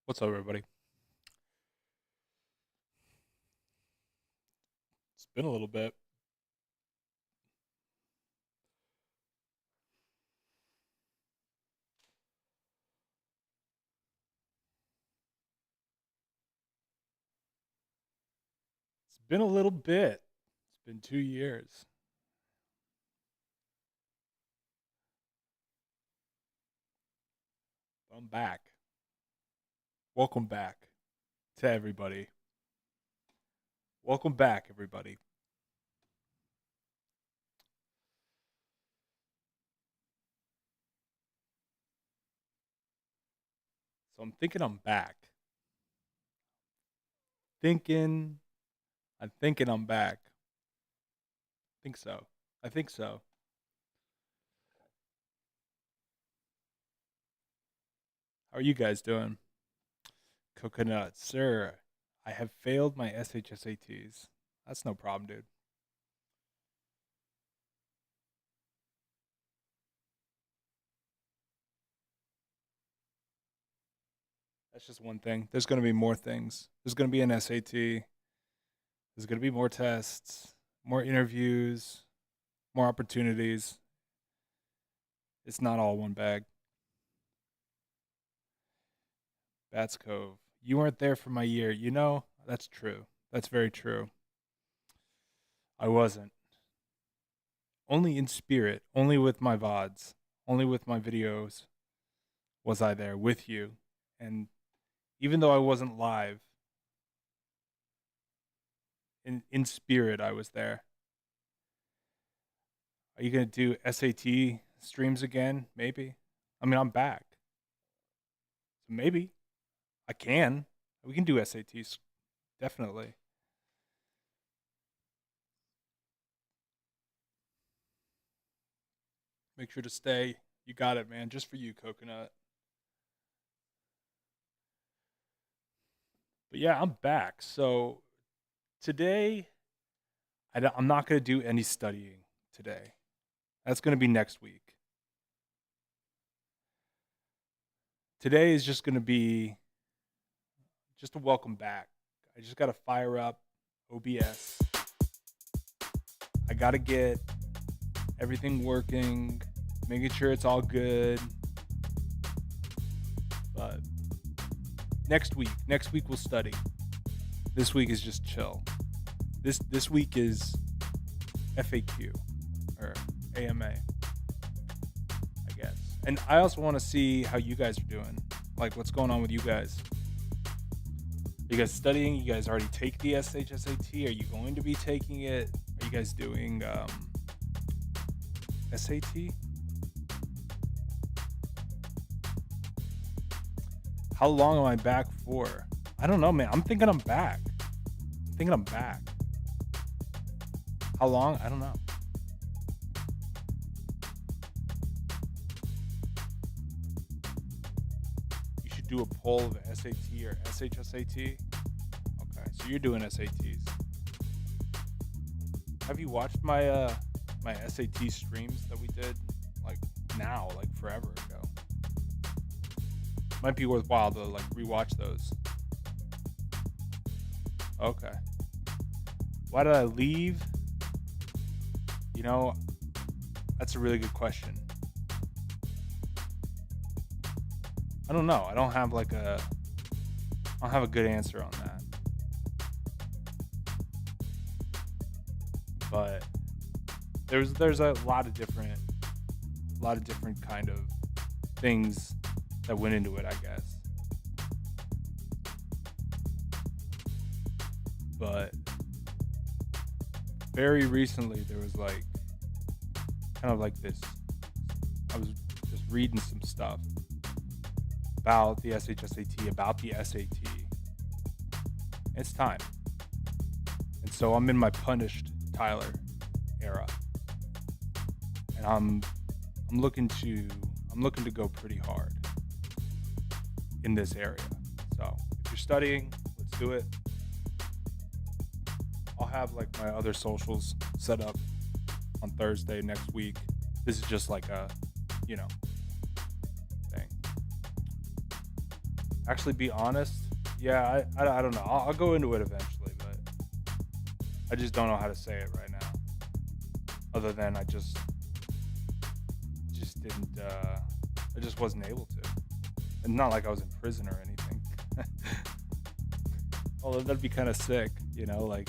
What's up, everybody? It's been a little bit. It's been a little bit. It's been 2 years. I'm back. Welcome back to everybody. Welcome back, everybody. So I'm thinking I'm back. Thinking, I'm thinking I'm back. Think so. I think so. How are you guys doing? Coconut, sir. I have failed my SHSATs. That's no problem, dude. That's just one thing. There's going to be more things. There's going to be an SAT. There's going to be more tests, more interviews, more opportunities. It's not all one bag. Bats Cove. You weren't there for my year. You know, that's true. That's very true. I wasn't. Only in spirit, only with my VODs, only with my videos was I there with you. And even though I wasn't live, in spirit, I was there. Are you going to do SAT streams again? Maybe. I mean, I'm back. So maybe. I can. We can do SATs. Definitely. Make sure to stay. You got it, man. Just for you, Coconut. But yeah, I'm back. So today, I'm not going to do any studying today. That's going to be next week. Today is just going to be just a welcome back. I just got to fire up OBS. I got to get everything working, making sure it's all good. But next week we'll study. This week is just chill. This week is FAQ or AMA, I guess. And I also want to see how you guys are doing. Like, what's going on with you guys? Are you guys studying? You guys already take the SHSAT? Are you going to be taking it? Are you guys doing SAT? How long am I back for? I don't know, man. I'm thinking I'm back. How long? I don't know. You should do a poll of SAT or SHSAT. Okay, so you're doing SATs. Have you watched my my SAT streams that we did like forever ago? Might be worthwhile to like rewatch those. Okay. Why did I leave? You know, that's a really good question. I don't know. I don't have a good answer on that. But there's a lot of different kind of things that went into it, I guess. But very recently there was like kind of like this. I was just reading some stuff about the SHSAT, about the SAT. It's time. And so I'm in my punished Tyler era. And I'm looking to go pretty hard in this area. So if you're studying, let's do it. I'll have like my other socials set up on Thursday next week. This is just like a, thing. Actually, be honest. Yeah, I don't know. I'll go into it eventually, but I just don't know how to say it right now. Other than I just didn't. I just wasn't able to. And not like I was in prison or anything. Although that'd be kind of sick, like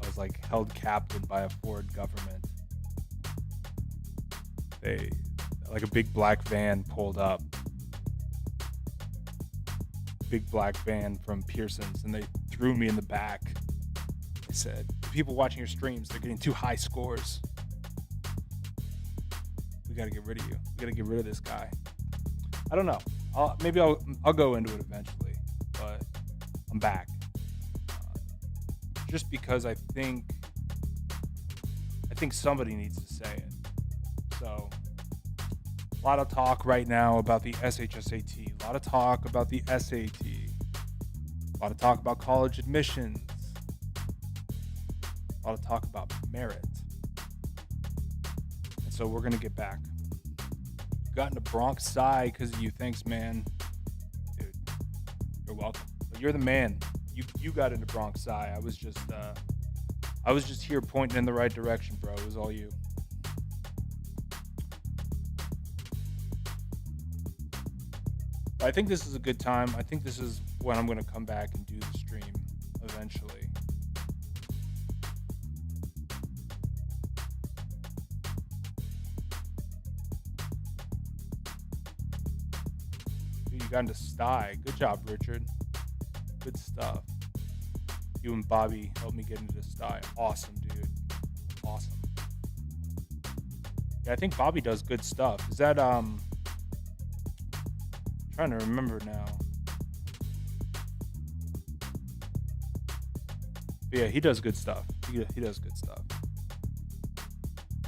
I was like held captive by a foreign government. They like a big black van pulled up. Big black van from Pearson's, and they threw me in the back. They said, "The people watching your streams, they're getting too high scores. We got to get rid of you. We got to get rid of this guy." I don't know. Maybe I'll go into it eventually, but I'm back. Just because I think somebody needs to say it. So, a lot of talk right now about the SHSAT. A lot of talk about the SAT. A lot of talk about college admissions. A lot of talk about merit. And so we're going to get back. Got into Bronx Sci because of you. Thanks, man. Dude, you're welcome. But you're the man. You got into Bronx Sci. I was just here pointing in the right direction, bro. It was all you. I think this is a good time. I think this is when I'm going to come back and do the stream eventually. Dude, you got into Sty. Good job, Richard. Good stuff. You and Bobby helped me get into Sty. Awesome, dude. Awesome. Yeah, I think Bobby does good stuff. Is that, trying to remember now. But yeah, he does good stuff. He does good stuff.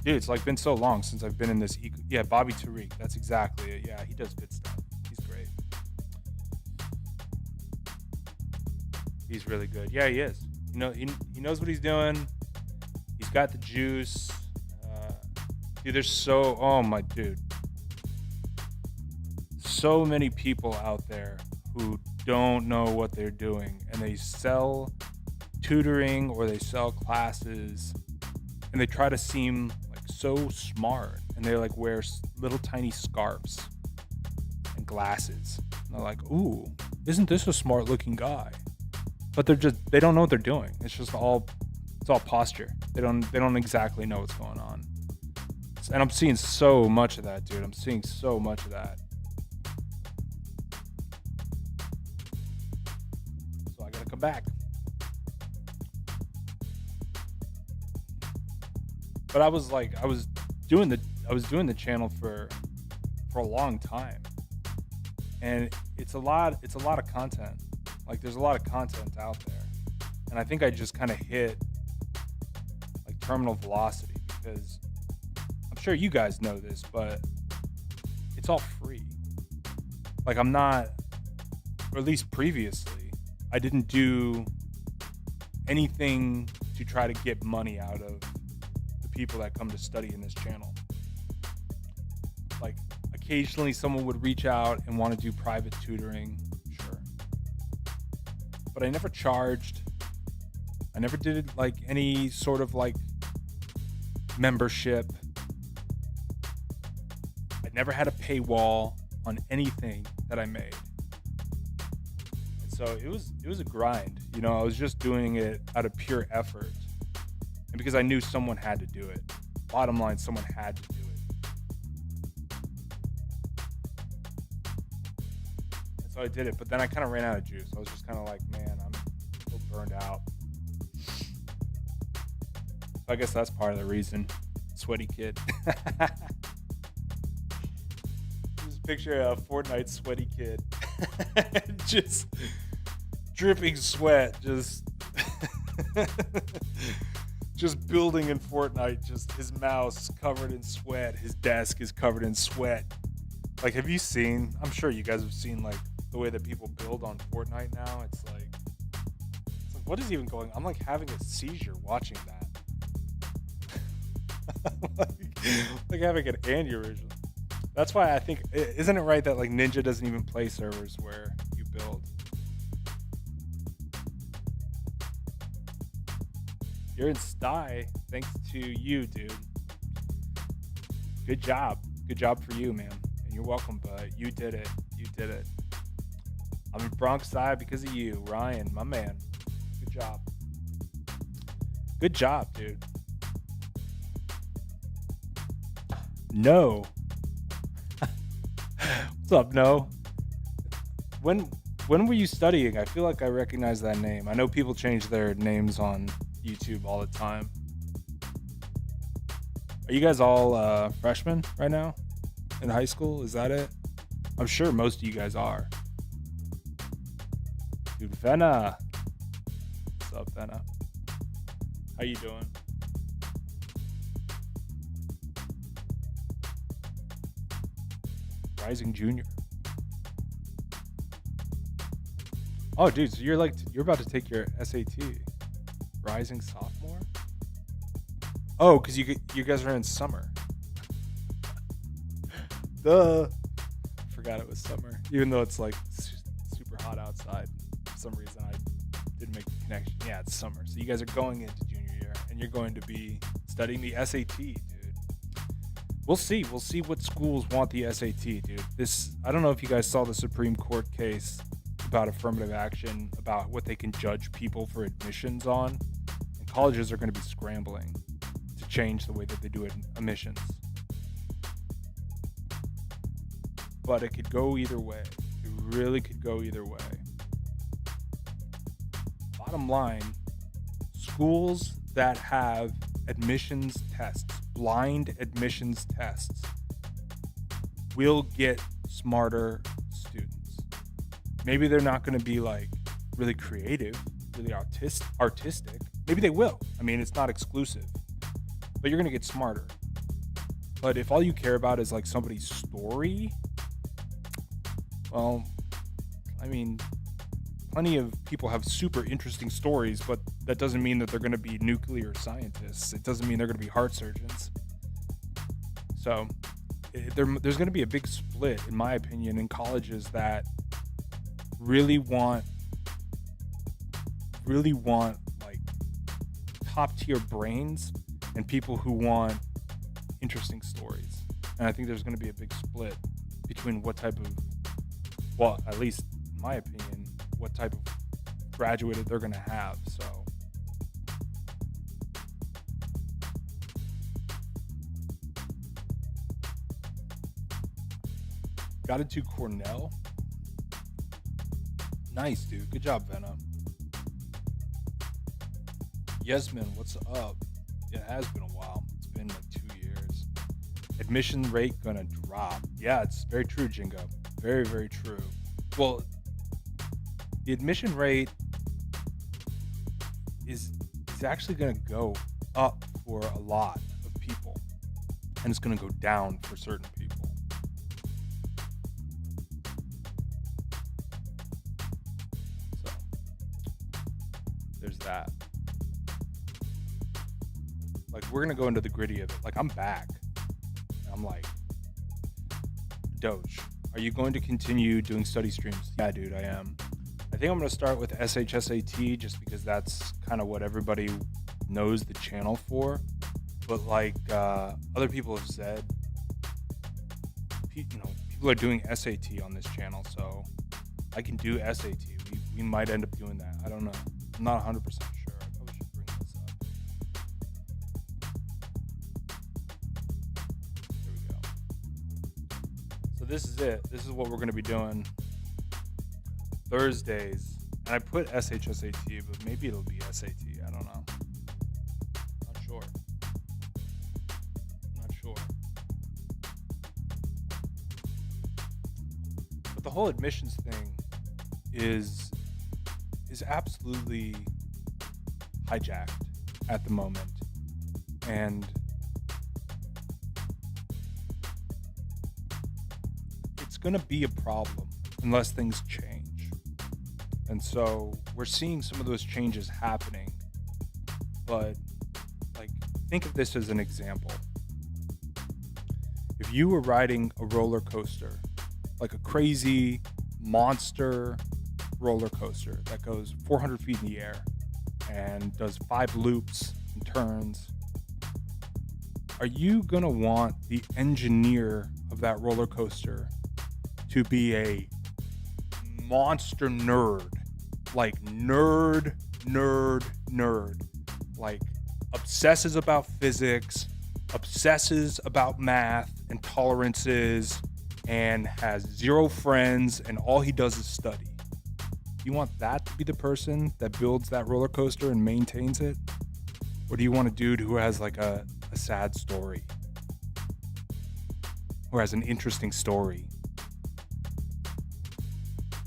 Dude, it's like been so long since I've been in this. Yeah, Bobby Tariq. That's exactly it. Yeah, he does good stuff. He's great. He's really good. Yeah, he is. He knows what he's doing. He's got the juice. Dude, oh my dude. So many people out there who don't know what they're doing, and they sell tutoring or they sell classes, and they try to seem like so smart, and they like wear little tiny scarves and glasses, and they're like, "Ooh, isn't this a smart looking guy?" But they don't know what they're doing. It's all posture. They don't exactly know what's going on. And I'm seeing so much of that, dude. I'm seeing so much of that. So I gotta come back. But I was doing the channel for a long time, and it's a lot of content. Like, there's a lot of content out there, and I think I just kind of hit like terminal velocity, because I'm sure you guys know this, but it's all free. Like, I'm not, or at least previously, I didn't do anything to try to get money out of the people that come to study in this channel. Like, occasionally someone would reach out and want to do private tutoring, sure. But I never charged. I never did like any sort of like membership. I never had a paywall on anything that I made. And so it was a grind. I was just doing it out of pure effort. And because I knew someone had to do it. Bottom line, someone had to do it. And so I did it, but then I kind of ran out of juice. I was just kind of like, man, I'm a little burned out. So I guess that's part of the reason. Sweaty kid. Just picture a Fortnite sweaty kid. Just dripping sweat. Just building in Fortnite. Just his mouse covered in sweat. His desk is covered in sweat. Like, have you seen? I'm sure you guys have seen like the way that people build on Fortnite now. It's like what is even going on? I'm like having a seizure watching that. like having an aneurysm. That's why I think, isn't it right that like Ninja doesn't even play servers where you build. You're in Sty, thanks to you, dude. Good job. Good job for you, man. And you're welcome, bud. You did it. You did it. I'm in Bronx Sty because of you, Ryan, my man. Good job. Good job, dude. No. What's up, No? When were you studying? I feel like I recognize that name. I know people change their names on YouTube all the time. Are you guys all freshmen right now in high school? Is that it? I'm sure most of you guys are. Dude, Venna. What's up, Venna? How you doing? Rising junior. Oh, dude, so you're about to take your SAT. Rising sophomore? Oh, because you guys are in summer. Duh. Forgot it was summer. Even though it's like super hot outside. For some reason, I didn't make the connection. Yeah, it's summer. So you guys are going into junior year, and you're going to be studying the SAT, dude. We'll see. We'll see what schools want the SAT, dude. I don't know if you guys saw the Supreme Court case about affirmative action, about what they can judge people for admissions on. And colleges are going to be scrambling to change the way that they do admissions. But it could go either way. It really could go either way. Bottom line, schools that have admissions tests, blind admissions tests, will get smarter students. Maybe they're not going to be like really creative, really artistic. Maybe they will. I mean, it's not exclusive, but you're going to get smarter. But if all you care about is like somebody's story, well, I mean, plenty of people have super interesting stories, but that doesn't mean that they're going to be nuclear scientists. It doesn't mean they're going to be heart surgeons. So there's going to be a big split, in my opinion, in colleges that really want like top tier brains and people who want interesting stories. And I think there's going to be a big split between what type of, well, at least in my opinion, what type of graduated they're going to have. So got into Cornell. Nice, dude. Good job, Venna. Yasmin, what's up? It has been a while. It's been like 2 years. Admission rate gonna drop. Yeah, it's very true, Jingo. Very, very true. Well, the admission rate is actually gonna go up for a lot of people, and it's gonna go down for certain people. There's that. Like, we're gonna go into the gritty of it. Like, I'm back. And I'm like, Doge, are you going to continue doing study streams? Yeah, dude, I am. I think I'm gonna start with SHSAT just because that's kind of what everybody knows the channel for. But like other people have said, people are doing SAT on this channel, so I can do SAT. We might end up doing that. I don't know. I'm not 100% sure. I probably should bring this up. There we go. So this is it. This is what we're going to be doing Thursdays. And I put SHSAT, but maybe it'll be SAT. I don't know. Not sure. But the whole admissions thing is absolutely hijacked at the moment, and it's going to be a problem unless things change. And so we're seeing some of those changes happening, but like, think of this as an example. If you were riding a roller coaster, like a crazy monster roller coaster that goes 400 feet in the air and does 5 loops and turns, are you going to want the engineer of that roller coaster to be a monster nerd? Like nerd, like obsesses about physics, obsesses about math and tolerances, and has 0 friends, and all he does is study? You want that to be the person that builds that roller coaster and maintains it? Or do you want a dude who has like a sad story? Or has an interesting story?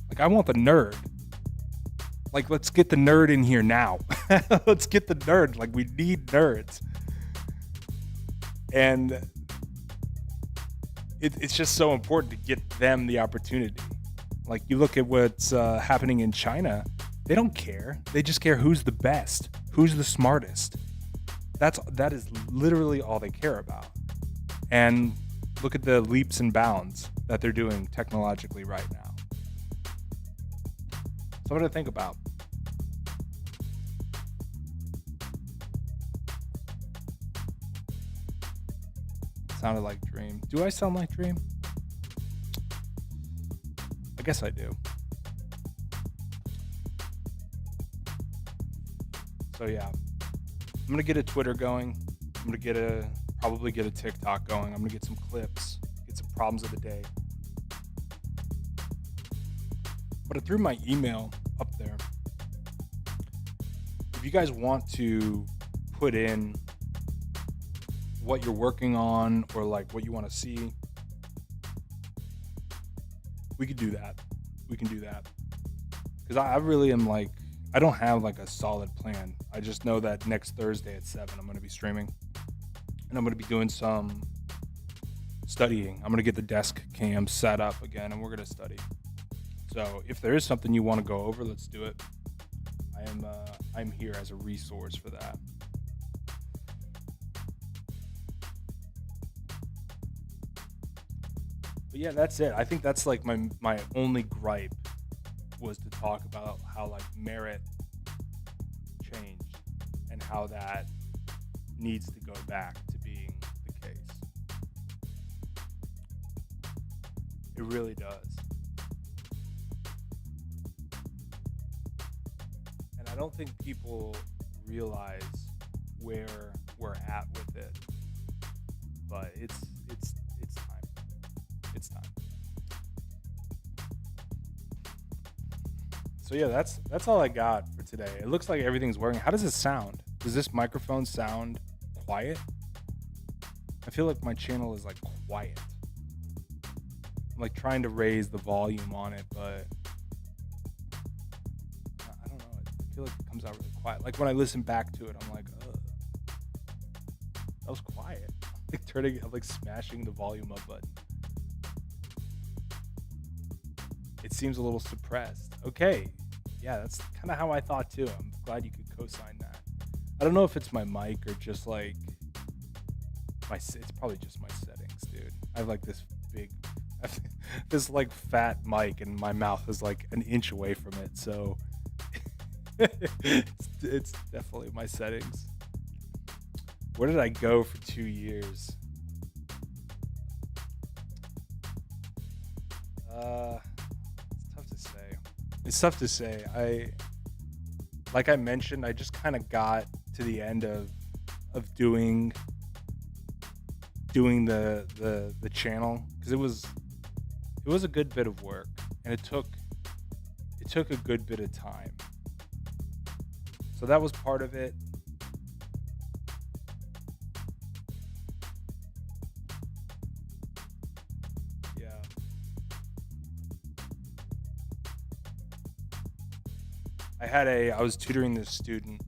Like, I want the nerd. Like, let's get the nerd in here now. Let's get the nerd. Like, we need nerds. And it's just so important to get them the opportunity. Like, you look at what's happening in China, they don't care. They just care who's the best, who's the smartest. That is literally all they care about. And look at the leaps and bounds that they're doing technologically right now. Something to think about. Sounded like Dream. Do I sound like Dream? I guess I do. So yeah, I'm gonna get a Twitter going. I'm gonna probably get a TikTok going. I'm gonna get some clips, get some problems of the day. But I threw my email up there. If you guys want to put in what you're working on or like what you want to see, we could do that. We can do that. Because I really am like, I don't have like a solid plan. I just know that next Thursday at 7, I'm going to be streaming. And I'm going to be doing some studying. I'm going to get the desk cam set up again, and we're going to study. So if there is something you want to go over, let's do it. I'm here as a resource for that. But yeah, that's it. I think that's like my only gripe was to talk about how like merit changed and how that needs to go back to being the case. It really does. And I don't think people realize where we're at with it. But it's time. It's time. So yeah, that's all I got for today. It looks like everything's working. How does it sound? Does this microphone sound quiet? I feel like my channel is like quiet. I'm like trying to raise the volume on it, but I don't know. I feel like it comes out really quiet. Like when I listen back to it, I'm like, ugh, that was quiet. I'm like smashing the volume up button. It seems a little suppressed. Okay. Yeah, that's kind of how I thought too. I'm glad you could co-sign that. I don't know if it's my mic or just like it's probably just my settings, dude. I have like this like fat mic and my mouth is like an inch away from it. So it's definitely my settings. Where did I go for 2 years? It's tough to say. Like I mentioned, I just kind of got to the end of doing the channel because it was a good bit of work and it took a good bit of time. So that was part of it. I was tutoring this student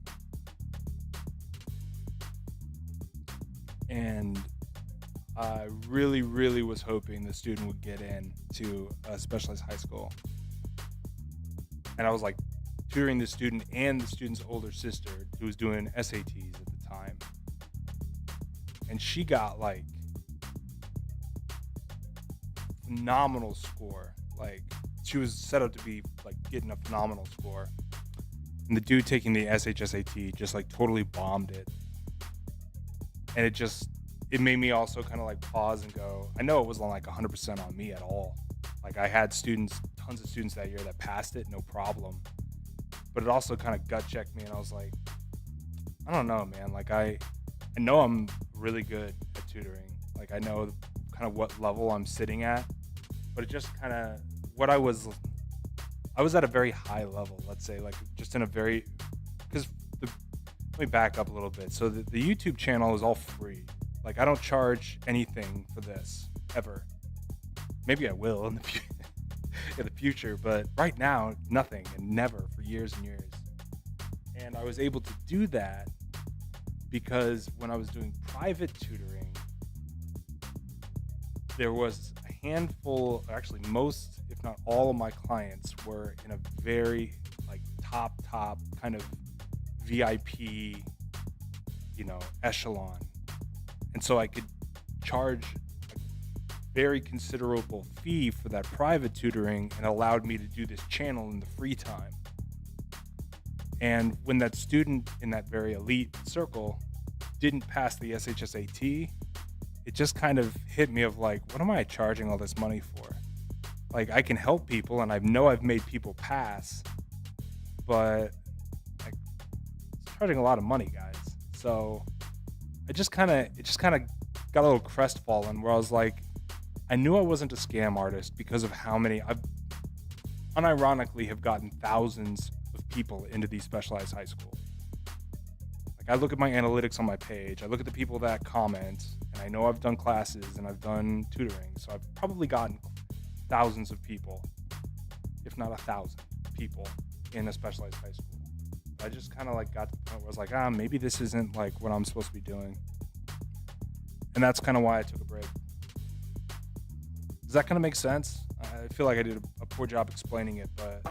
and I really, really was hoping the student would get in to a specialized high school. And I was like tutoring the student and the student's older sister who was doing SATs at the time. And she got like phenomenal score, like she was set up to be like getting a phenomenal score. And the dude taking the SHSAT just like totally bombed it. And it made me also kind of like pause and go, I know it wasn't like 100% on me at all. Like I had tons of students that year that passed it, no problem. But it also kind of gut checked me, and I was like, I don't know, man. Like I know I'm really good at tutoring. Like I know kind of what level I'm sitting at, but it just kind of I was at a very high level, let's say, like just in a very, because let me back up a little bit. So the YouTube channel is all free. Like I don't charge anything for this ever. Maybe I will in the future, but right now, nothing and never for years and years. And I was able to do that because when I was doing private tutoring, there was a handful, actually most, if not all of my clients were in a very like top kind of VIP, echelon. And so I could charge a very considerable fee for that private tutoring, and allowed me to do this channel in the free time. And when that student in that very elite circle didn't pass the SHSAT, it just kind of hit me of like, what am I charging all this money for? Like I can help people, and I know I've made people pass, but like it's charging a lot of money, guys. So it just kind of got a little crestfallen, where I was like, I knew I wasn't a scam artist because of how many I've unironically have gotten thousands of people into these specialized high schools. Like I look at my analytics on my page, I look at the people that comment, and I know I've done classes and I've done tutoring, so I've probably gotten thousands of people, if not 1,000 people in a specialized high school. I just kind of like got to the point where I was like, maybe this isn't like what I'm supposed to be doing. And that's kind of why I took a break. Does that kind of make sense? I feel like I did a poor job explaining it, but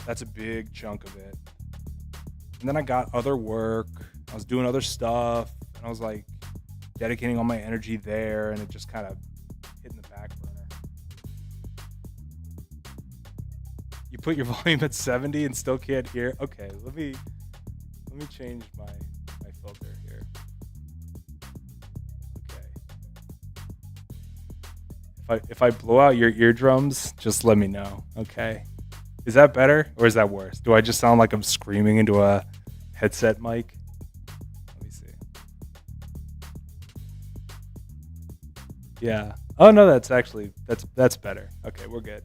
that's a big chunk of it. And then I got other work. I was doing other stuff, and I was like dedicating all my energy there, and it just kind of hit in the back burner. You put your volume at 70 and still can't hear? Okay, let me change my filter here. Okay. If I blow out your eardrums, just let me know, okay? Is that better or is that worse? Do I just sound like I'm screaming into a headset mic? Let me see. Yeah. Oh no, that's better. Okay, we're good.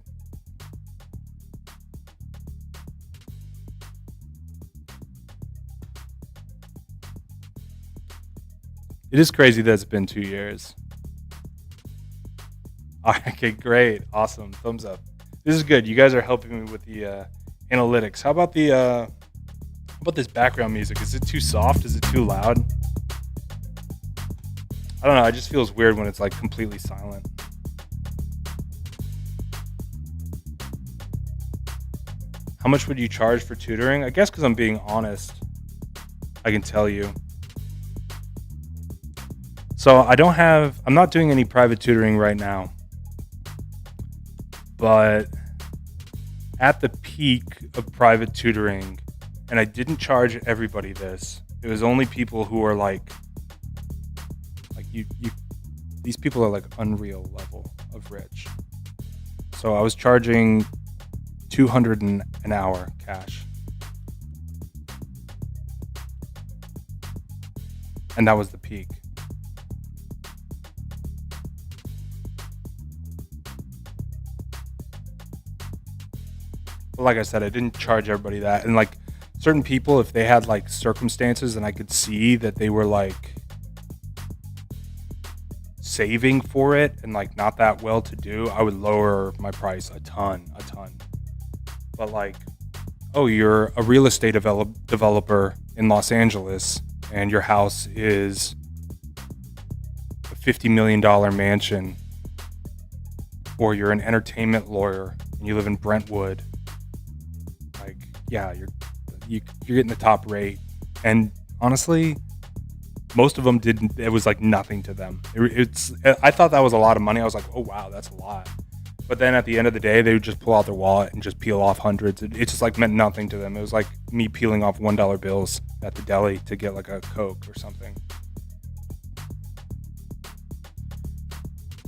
It is crazy that it's been 2 years. Okay, great. Awesome. Thumbs up. This is good. You guys are helping me with the analytics. How about this background music? Is it too soft? Is it too loud? I don't know. It just feels weird when it's like completely silent. How much would you charge for tutoring? I guess because I'm being honest, I can tell you. So I'm not doing any private tutoring right now. But at the peak of private tutoring, and I didn't charge everybody this, it was only people who are like you these people are like unreal level of rich. So I was charging $200 an hour cash. And that was the peak. But like I said, I didn't charge everybody that. And like certain people, if they had like circumstances and I could see that they were like saving for it and like not that well to do, I would lower my price a ton. But like, oh, you're a real estate developer in Los Angeles and your house is a $50 million mansion, or you're an entertainment lawyer and you live in Brentwood, like, yeah, you're getting the top rate. And honestly, most of them didn't. It was like nothing to them. I thought that was a lot of money. I was like, oh wow, that's a lot. But then at the end of the day, they would just pull out their wallet and just peel off hundreds. It just like meant nothing to them. It was like me peeling off $1 bills at the deli to get like a Coke or something.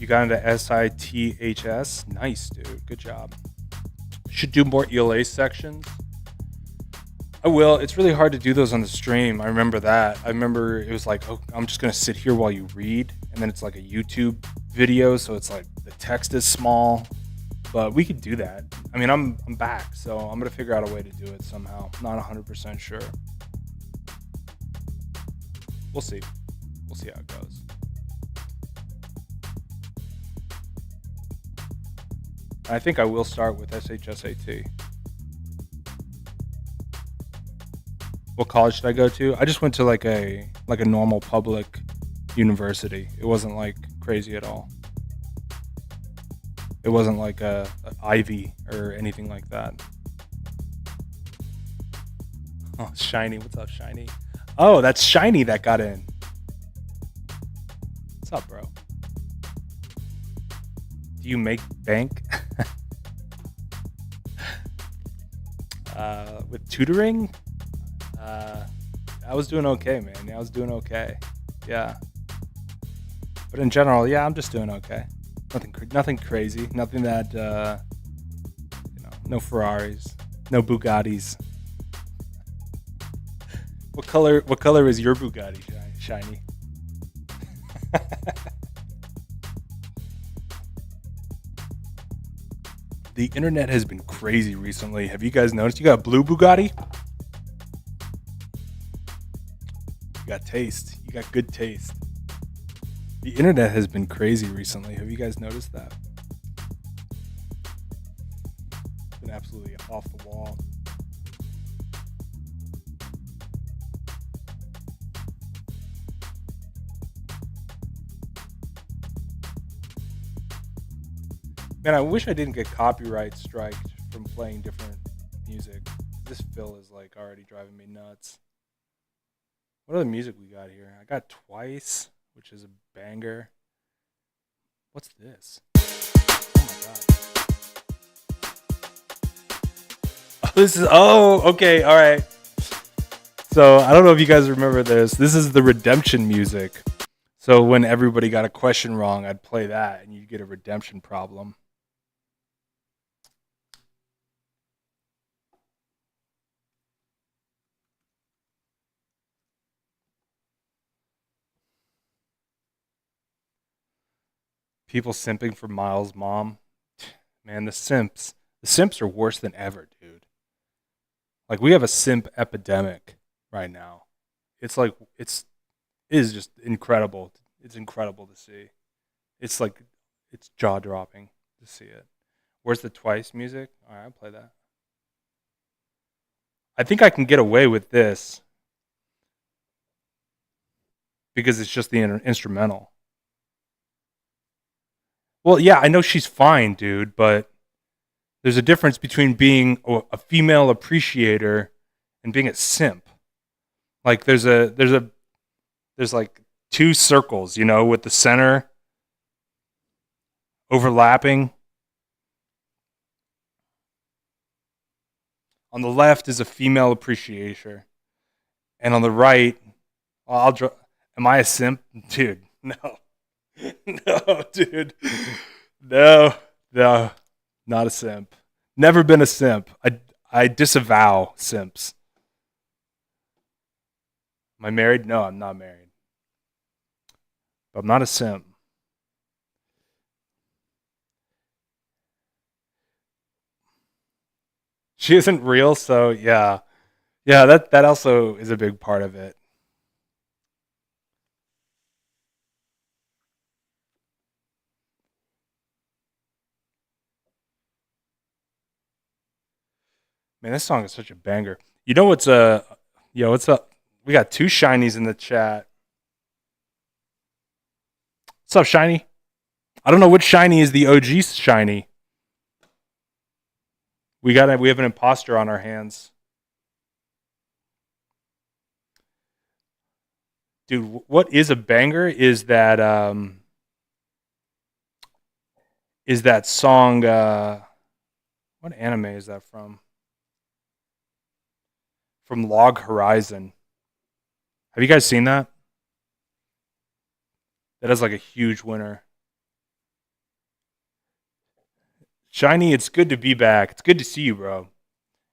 You got into SITHS? Nice, dude. Good job. Should do more ELA sections. I will. It's really hard to do those on the stream. I remember that. I remember it was like, oh, I'm just going to sit here while you read. And then it's like a YouTube video. So it's like the text is small. But we could do that. I mean, I'm back. So I'm going to figure out a way to do it somehow. Not 100% sure. We'll see. We'll see how it goes. I think I will start with SHSAT. What college should I go to? I just went to like a normal public university. It wasn't like crazy at all. It wasn't like a Ivy or anything like that. Oh, Shiny. What's up, Shiny? Oh, that's Shiny that got in. What's up, bro? Do you make bank? With tutoring? I was doing okay, man. Yeah, I was doing okay. Yeah. But in general, yeah, I'm just doing okay. Nothing crazy. Nothing that, no Ferraris, no Bugattis. What color is your Bugatti, Shiny? The internet has been crazy recently. Have you guys noticed? You got a blue Bugatti? You got taste. You got good taste. The internet has been crazy recently. Have you guys noticed that? It's been absolutely off the wall. Man, I wish I didn't get copyright striked from playing different music. This fill is like already driving me nuts. What other music we got here? I got Twice, which is a banger. What's this? Oh my god. Okay, all right. So I don't know if you guys remember this. This is the redemption music. So when everybody got a question wrong, I'd play that and you'd get a redemption problem. People simping for Miles' mom. Man, the simps are worse than ever, dude. Like we have a simp epidemic right now. It's like it is just incredible. It's incredible to see. It's like it's jaw dropping to see it. Where's the Twice music? All right, I'll play that. I think I can get away with this because it's just the instrumental. Well, yeah, I know she's fine, dude, but there's a difference between being a female appreciator and being a simp. Like there's like two circles, with the center overlapping. On the left is a female appreciator, and on the right, am I a simp, dude? No, no, dude, no, not a simp. Never been a simp. I disavow simps. Am I married? No, I'm not married. But I'm not a simp. She isn't real, so yeah. Yeah, that also is a big part of it. Man, this song is such a banger. You know what's what's up? We got two shinies in the chat. What's up, shiny? I don't know which shiny is the OG shiny. We have an imposter on our hands. Dude, what is a banger is that is that song. What anime is that from? From Log Horizon. Have you guys seen that? That is like a huge winner. Shiny, it's good to be back. It's good to see you, bro.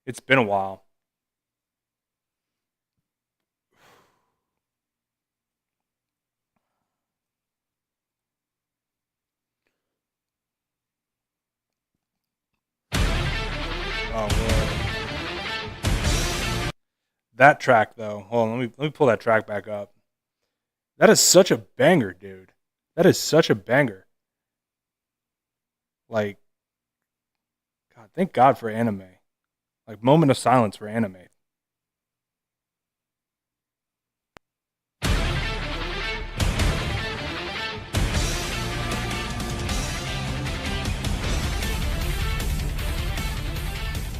It's been a while. Oh, well. That track though. Hold on, let me pull that track back up. That is such a banger, dude. That is such a banger. Like, God, thank God for anime. Like, moment of silence for anime.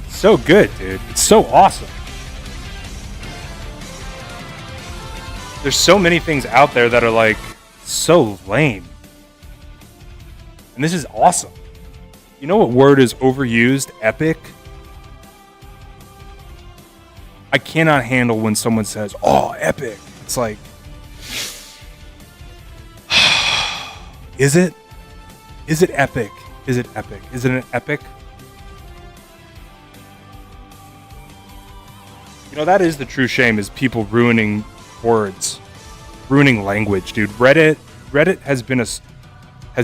So good, dude. It's so awesome. There's so many things out there that are like so lame. And this is awesome. You know what word is overused? Epic. I cannot handle when someone says, "Oh, epic." It's like, is it? Is it epic? Is it epic? Is it an epic? You know, that is the true shame is people ruining words, ruining language, dude. Reddit has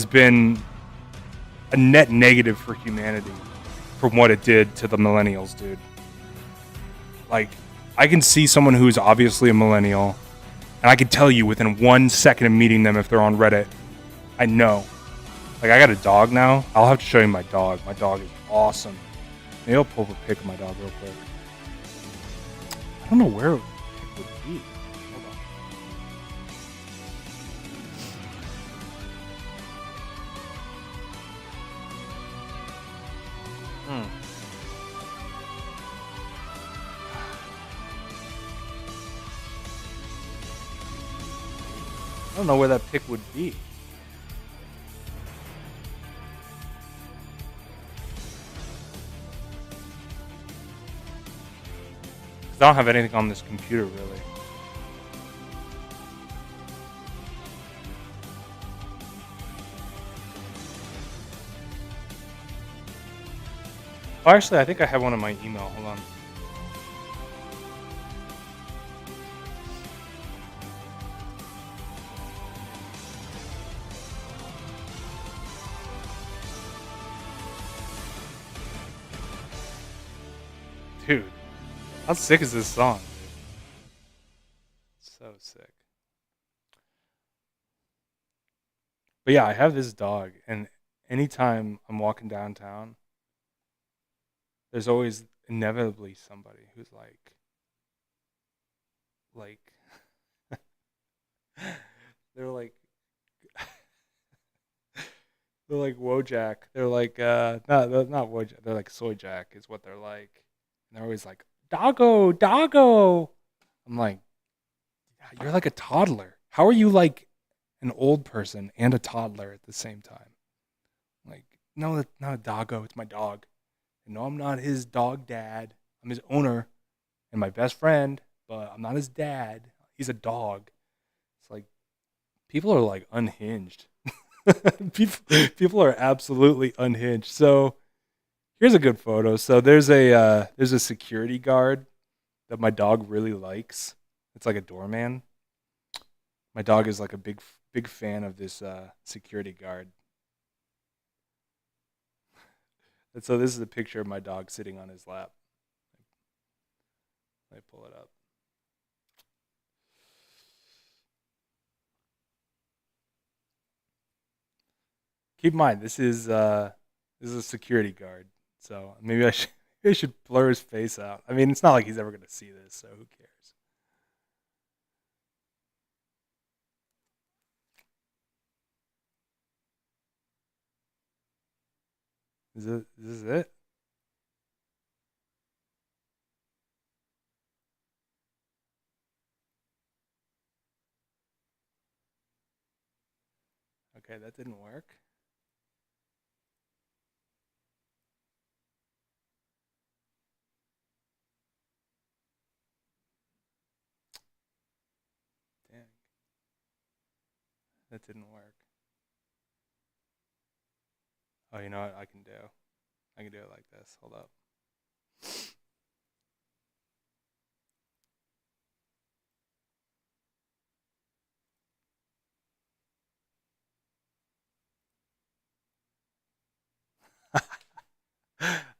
been a net negative for humanity from what it did to the millennials, dude. Like, I can see someone who's obviously a millennial, and I can tell you within 1 second of meeting them if they're on Reddit. I know. Like, I got a dog now. I'll have to show you my dog. My dog is awesome. Maybe I'll pull up a pic of my dog real quick. I don't know where it would be. Hold on. I don't know where that pic would be. I don't have anything on this computer really. Oh, actually, I think I have one in my email. Hold on. Dude, how sick is this song, dude? So sick. But yeah, I have this dog, and anytime I'm walking downtown, there's always inevitably somebody who's like, they're like, they're like Wojak. They're like, not Wojak. They're like Soy Jack is what they're like. And they're always like, doggo, doggo. I'm like, you're like a toddler. How are you like an old person and a toddler at the same time? Like, no, that's not a doggo. It's my dog. And no, I'm not his dog dad. I'm his owner and my best friend, but I'm not his dad. He's a dog. It's like people are like unhinged. people are absolutely unhinged. So here's a good photo. So there's a security guard that my dog really likes. It's like a doorman. My dog is like a big fan of this security guard. And so this is a picture of my dog sitting on his lap. Let me pull it up. Keep in mind this is a security guard. So maybe I should maybe I should blur his face out. I mean, it's not like he's ever gonna see this, so who cares? Is this it? Okay, that didn't work. That didn't work. Oh, you know what I can do? I can do it like this. Hold up.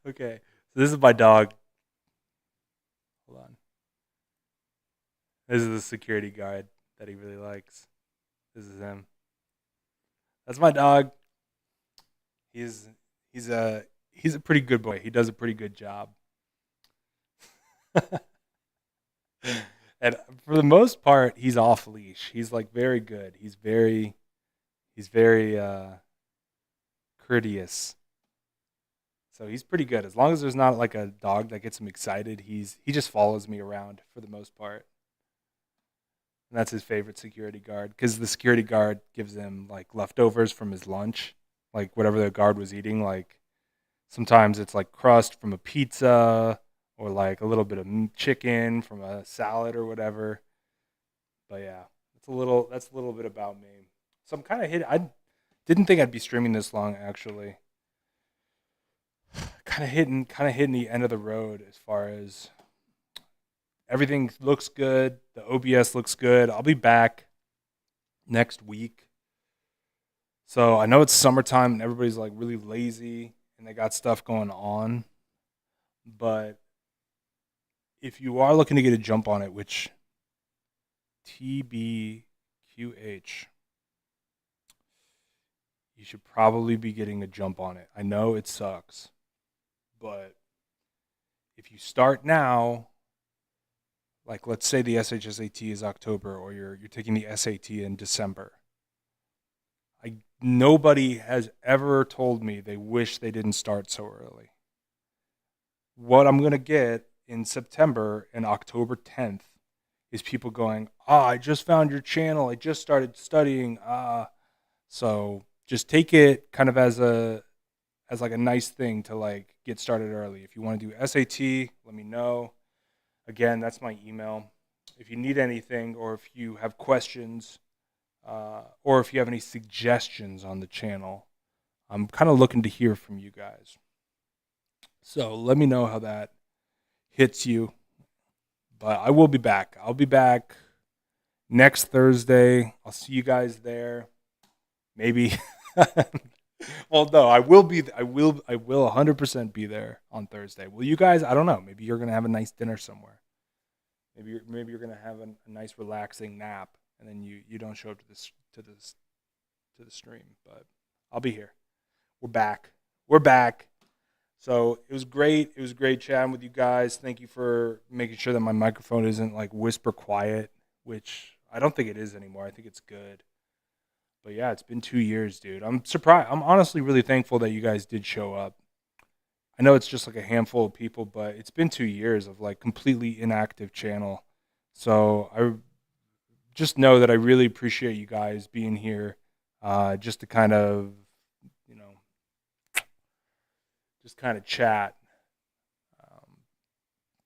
Okay. So this is my dog. Hold on. This is the security guard that he really likes. This is him. That's my dog. He's he's a he's a pretty good boy. He does a pretty good job. And for the most part, he's off leash. He's like very good. He's very courteous. So he's pretty good. As long as there's not like a dog that gets him excited, he just follows me around for the most part. And that's his favorite security guard because the security guard gives him like leftovers from his lunch, like whatever the guard was eating. Like sometimes it's like crust from a pizza or like a little bit of chicken from a salad or whatever. But yeah, that's a little bit about me. So I'm kind of hit. I didn't think I'd be streaming this long actually. Kind of hitting the end of the road as far as everything looks good. The OBS looks good. I'll be back next week. So I know it's summertime and everybody's like really lazy and they got stuff going on. But if you are looking to get a jump on it, which TBQH, you should probably be getting a jump on it. I know it sucks, but if you start now, like let's say the SHSAT is October or you're taking the SAT in December. Nobody has ever told me they wish they didn't start so early. What I'm going to get in September and October 10th is people going, I just found your channel. I just started studying. So just take it kind of as like a nice thing to like get started early. If you want to do SAT, let me know. Again, that's my email. If you need anything or if you have questions or if you have any suggestions on the channel, I'm kind of looking to hear from you guys. So let me know how that hits you. But I will be back. I'll be back next Thursday. I'll see you guys there. Maybe. Well, no, I will be. I will 100% be there on Thursday. Will you guys? I don't know. Maybe you're gonna have a nice dinner somewhere. Maybe you're gonna have a nice relaxing nap, and then you don't show up to the stream. But I'll be here. We're back. We're back. So it was great. It was great chatting with you guys. Thank you for making sure that my microphone isn't like whisper quiet, which I don't think it is anymore. I think it's good. But yeah, it's been 2 years, dude. I'm surprised. I'm honestly really thankful that you guys did show up. I know it's just like a handful of people, but it's been 2 years of like completely inactive channel. So I just know that I really appreciate you guys being here, just to kind of, you know, just kind of chat. Um,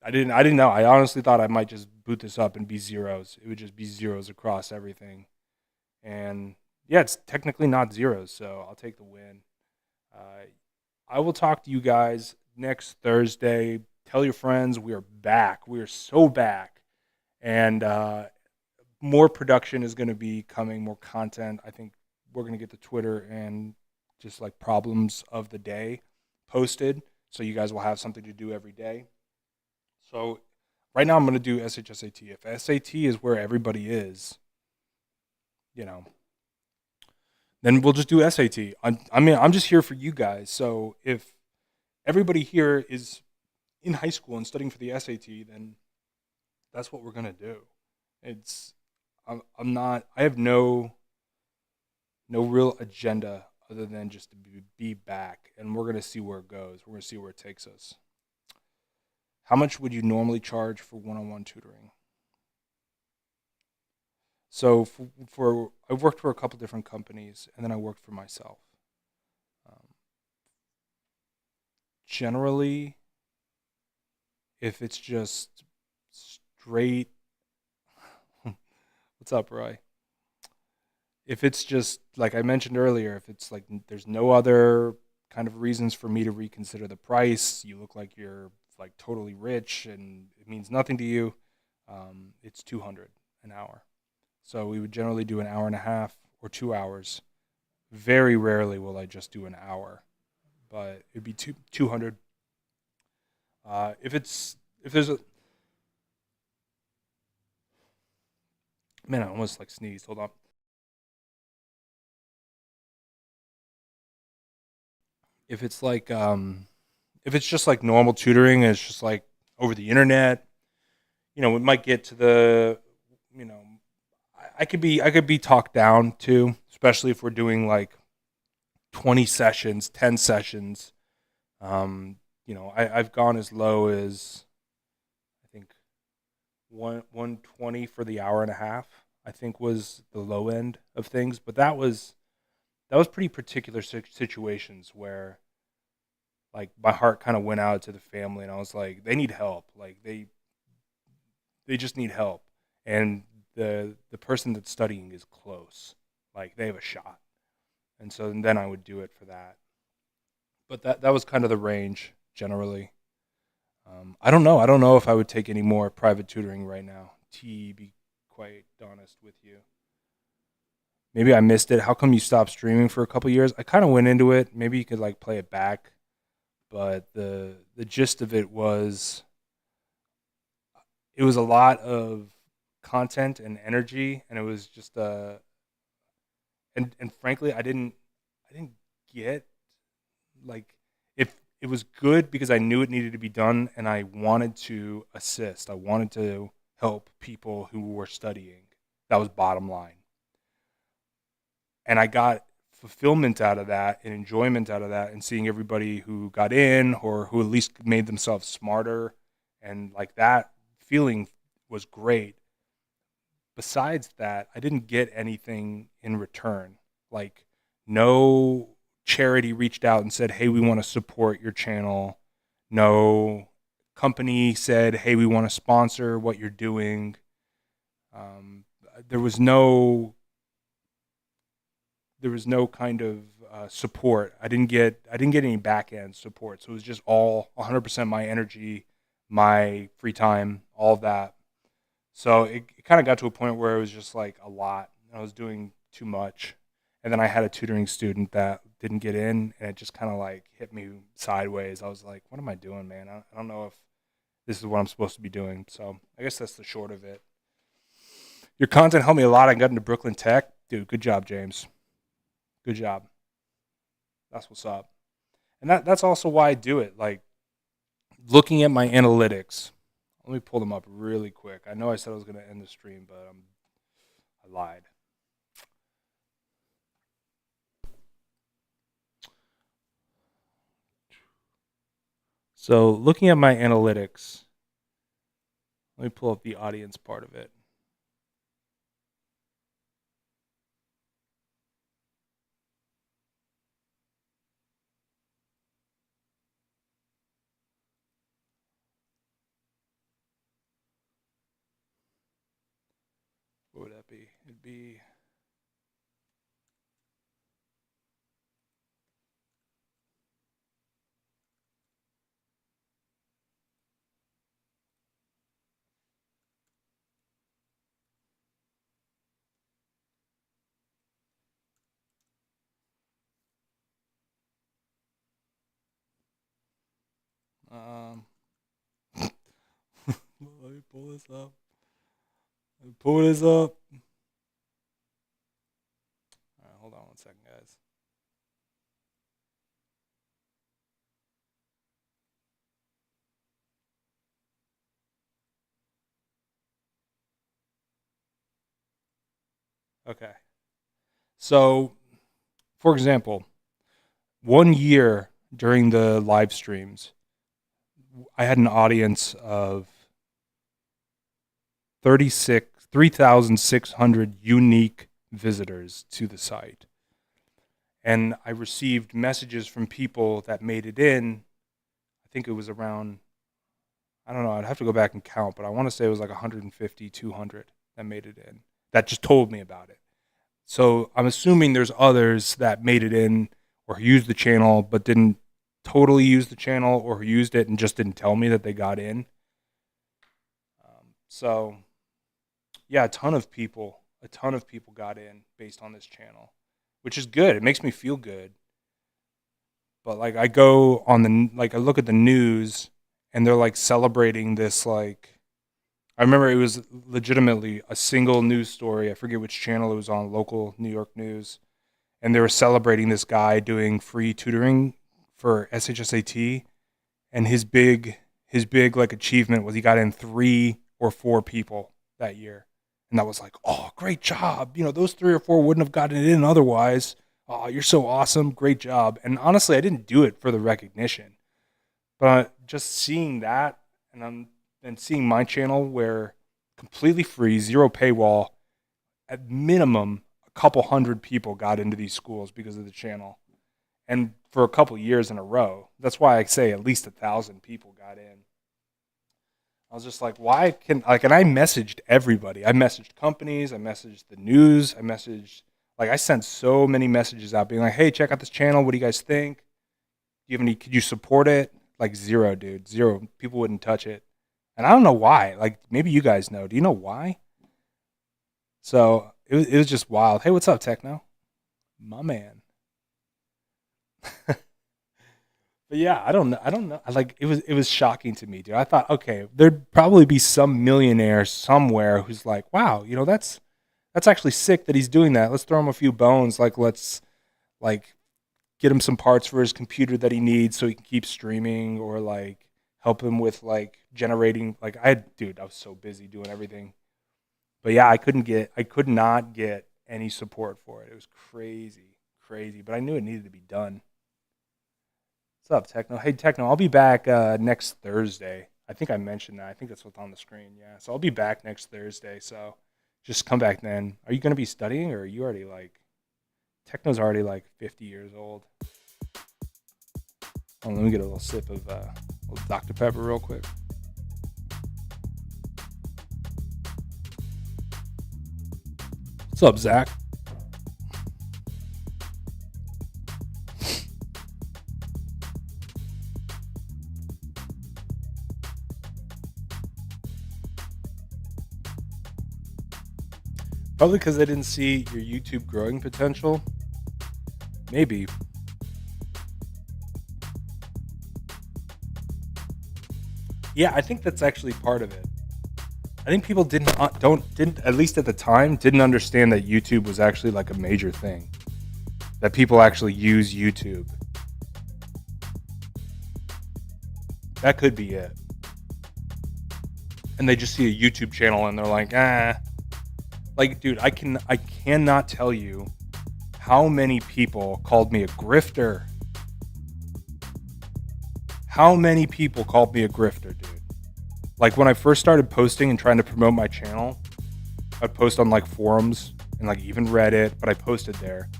I didn't know. I honestly thought I might just boot this up and be zeros. It would just be zeros across everything. And yeah, it's technically not zeros, so I'll take the win. Uh, I will talk to you guys next Thursday. Tell your friends we are back. We are so back. And more production is going to be coming, more content. I think we're going to get the Twitter and just like problems of the day posted. So you guys will have something to do every day. So right now I'm going to do SHSAT. If SAT is where everybody is, you know, then we'll just do SAT. I mean, I'm just here for you guys. So if everybody here is in high school and studying for the SAT, then that's what we're gonna do. It's I'm not. I have no real agenda other than just to be back, and we're gonna see where it goes. We're gonna see where it takes us. How much would you normally charge for one-on-one tutoring? So for I've worked for a couple different companies, and then I worked for myself. Um, Generally, if it's just straight, what's up, Roy? if it's just like I mentioned earlier, if it's like there's no other kind of reasons for me to reconsider the price, you look like you're like totally rich and it means nothing to you, it's 200 an hour. So we would generally do an hour and a half or 2 hours. Very rarely will I just do an hour, but it'd be 200. If there's a man, I almost like sneezed. Hold on. If it's like if it's just like normal tutoring, and it's just like over the internet. We might get to the you know I could be talked down to, especially if we're doing like 20 sessions, 10 sessions. I've gone as low as I think 120 for the hour and a half. I think was the low end of things, but that was pretty particular situations where like my heart kind of went out to the family, and I was like, they need help. Like they just need help, and the person that's studying is close. Like they have a shot, and so then I would do it for that. But that was kind of the range generally. I don't know. I don't know if I would take any more private tutoring right now. To be quite honest with you, maybe I missed it. How come you stopped streaming for a couple years? I kind of went into it. Maybe you could like play it back, but the gist of it was a lot of content and energy, and it was just and frankly, I didn't get like if it was good because I knew it needed to be done, and I wanted to assist. I wanted to help people who were studying. That was bottom line, and I got fulfillment out of that and enjoyment out of that, and seeing everybody who got in or who at least made themselves smarter, and like that feeling was great. Besides that, I didn't get anything in return. Like, no charity reached out and said, "Hey, we want to support your channel." No company said, "Hey, we want to sponsor what you're doing." Um, there was no kind of support. I didn't get any back end support. So it was just all 100% my energy, my free time, all of that. So it kind of got to a point where it was just like a lot. I was doing too much. And then I had a tutoring student that didn't get in, and it just kind of like hit me sideways. I was like, what am I doing, man? I don't know if this is what I'm supposed to be doing. So I guess that's the short of it. Your content helped me a lot. I got into Brooklyn Tech. Dude, good job, James. Good job. That's what's up. And that's also why I do it. Like looking at my analytics. Let me pull them up really quick. I know I said I was going to end the stream, but I lied. So looking at my analytics, let me pull up the audience part of it. What would that be? It'd be um let me pull this up. Let me pull this up. All right, hold on one second, guys. Okay. So, for example, 1 year during the live streams, I had an audience of 3,600 unique visitors to the site. And I received messages from people that made it in. I think it was around, I don't know, I'd have to go back and count, but I want to say it was like 150, 200 that made it in, that just told me about it. So I'm assuming there's others that made it in or used the channel but didn't totally use the channel, or who used it and just didn't tell me that they got in. So yeah, a ton of people got in based on this channel, which is good. It makes me feel good. But like I go on I look at the news and they're like celebrating this, like, I remember it was legitimately a single news story. I forget which channel it was on, local New York news, and they were celebrating this guy doing free tutoring for SHSAT, and his big like achievement was he got in 3 or 4 people that year. And that was like, oh, great job. Those 3 or 4 wouldn't have gotten it in otherwise. Oh, you're so awesome. Great job. And honestly, I didn't do it for the recognition. But just seeing that, and seeing my channel where completely free, zero paywall, at minimum, a couple hundred people got into these schools because of the channel. And for a couple years in a row. That's why I say at least 1,000 people got in. I was just like, why and I messaged everybody. I messaged companies, I messaged the news, I sent so many messages out being like, hey, check out this channel. What do you guys think? Could you support it? Like zero, dude. Zero. People wouldn't touch it. And I don't know why. Like, maybe you guys know. Do you know why? So it was just wild. Hey, what's up, Techno? My man. But yeah, I don't know. Like, it was shocking to me, dude. I thought, okay, there'd probably be some millionaire somewhere who's like, wow, that's actually sick that he's doing that. Let's throw him a few bones. Like, let's like get him some parts for his computer that he needs so he can keep streaming, or like help him with like generating. Like, I was so busy doing everything. But yeah, I could not get any support for it. It was crazy, but I knew it needed to be done. What's up, Techno? Hey, Techno, I'll be back next Thursday. I think I mentioned that. I think that's what's on the screen. Yeah, so I'll be back next Thursday. So just come back then. Are you going to be studying, or are you already like, Techno's already like 50 years old? Oh, let me get a little sip of little Dr. Pepper real quick. What's up, Zach? Probably because I didn't see your YouTube growing potential. Maybe. Yeah, I think that's actually part of it. I think people didn't at least at the time didn't understand that YouTube was actually like a major thing. That people actually use YouTube. That could be it. And they just see a YouTube channel and they're like, Like, dude, I cannot tell you how many people called me a grifter. How many people called me a grifter, dude? Like, when I first started posting and trying to promote my channel, I'd post on like forums and like even Reddit, but I posted there.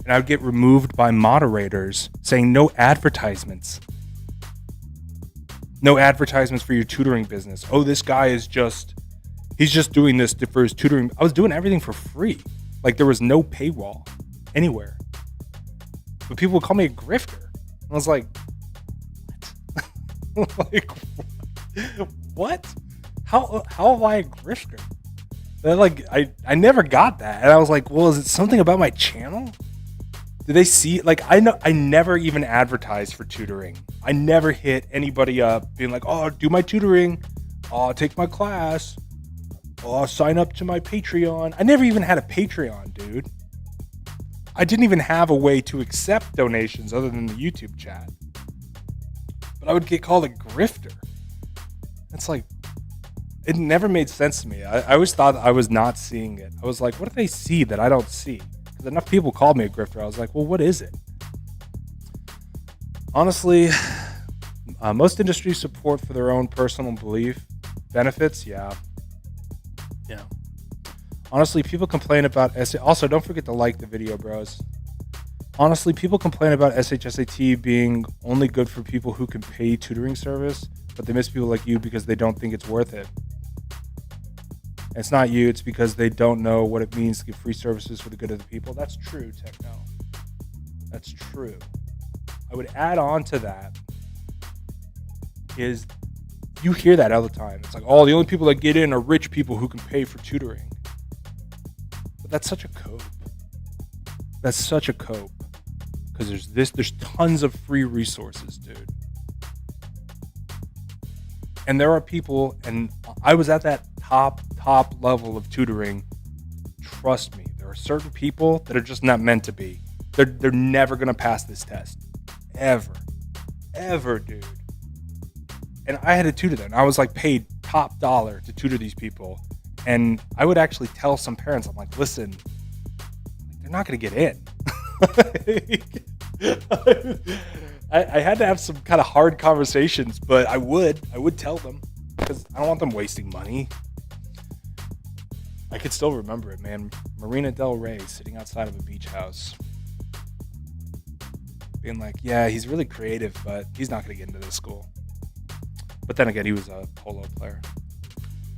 And I would get removed by moderators saying no advertisements. No advertisements for your tutoring business. Oh, this guy he's just doing this for his tutoring. I was doing everything for free. Like, there was no paywall anywhere. But people would call me a grifter. I was like, what? Like, what? How am I a grifter? And like, I never got that. And I was like, well, is it something about my channel? Did they see, like, I never even advertised for tutoring. I never hit anybody up being like, oh, do my tutoring. Oh, take my class. Oh, sign up to my Patreon. I never even had a Patreon, dude. I didn't even have a way to accept donations other than the YouTube chat. But I would get called a grifter. It's like, it never made sense to me. I always thought I was not seeing it. I was like, what do they see that I don't see? Because enough people called me a grifter. I was like, well, what is it? Honestly, most industries support for their own personal belief. Benefits, yeah. Honestly, people complain about Also, don't forget to like the video, bros. Honestly, people complain about SHSAT being only good for people who can pay tutoring service, but they miss people like you because they don't think it's worth it. And it's not you. It's because they don't know what it means to give free services for the good of the people. That's true, Techno. That's true. I would add on to that is you hear that all the time. It's like, oh, the only people that get in are rich people who can pay for tutoring. But that's such a cope. That's such a cope. Because there's tons of free resources, dude. And there are people, and I was at that top level of tutoring. Trust me, there are certain people that are just not meant to be. They're never gonna pass this test. Ever, dude. And I had to tutor them. I was like paid top dollar to tutor these people. And I would actually tell some parents, I'm like, listen, they're not gonna get in. I had to have some kind of hard conversations, but I would tell them because I don't want them wasting money. I could still remember it, man. Marina Del Rey sitting outside of a beach house being like, yeah, he's really creative, but he's not going to get into this school. But then again, he was a polo player.